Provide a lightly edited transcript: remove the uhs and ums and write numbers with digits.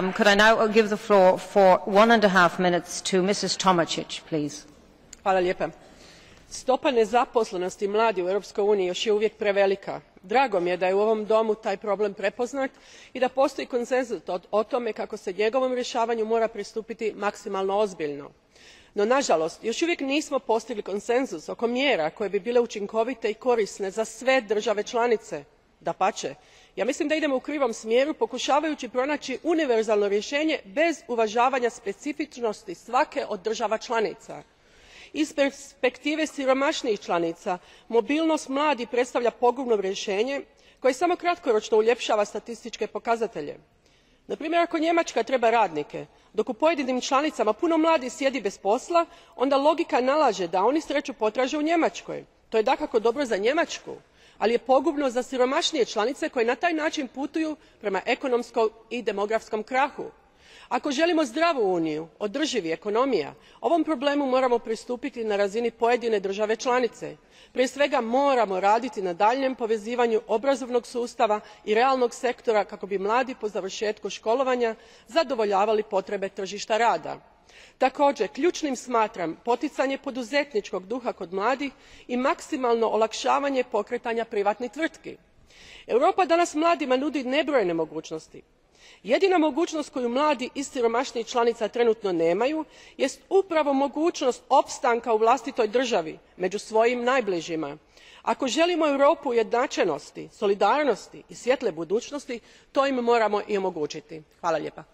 Could I now give the floor for 1.5 minutes to Mrs. Tomašić, please? Stopa nezaposlenosti mladih u Europskoj uniji još je uvijek prevelika. Drago mi je da je u ovom domu taj problem prepoznat i da postoji konsenzus o tome kako se njegovom rješavanju mora pristupiti maksimalno ozbiljno. No, nažalost, još uvijek nismo postigli konsenzus oko mjera koje bi bile učinkovite i korisne za sve države članice. Dapače, ja mislim da idemo u krivom smjeru pokušavajući pronaći univerzalno rješenje bez uvažavanja specifičnosti svake od država članica. Iz perspektive siromašnijih članica mobilnost mladih predstavlja pogubno rješenje koje samo kratkoročno uljepšava statističke pokazatelje. Na primjer, ako Njemačka treba radnike, dok u pojedinim članicama puno mladih sjedi bez posla, onda logika nalaže da oni sreću potraže u Njemačkoj. To je dakako dobro za Njemačku, ali je pogubno za siromašnije članice koje na taj način putuju prema ekonomskom i demografskom krahu. Ako želimo zdravu uniju održivih ekonomija, ovom problemu moramo pristupiti na razini pojedine države članice. Prije svega moramo raditi na daljnjem povezivanju obrazovnog sustava i realnog sektora kako bi mladi po završetku školovanja zadovoljavali potrebe tržišta rada. Također, ključnim smatram poticanje poduzetničkog duha kod mladih i maksimalno olakšavanje pokretanja privatnih tvrtki. Europa danas mladima nudi nebrojene mogućnosti. Jedina mogućnost koju mladi iz siromašnijih članica trenutno nemaju jest upravo mogućnost opstanka u vlastitoj državi, među svojim najbližima. Ako želimo Europu ujednačenosti, solidarnosti i svijetle budućnosti, to im moramo i omogućiti. Hvala lijepa.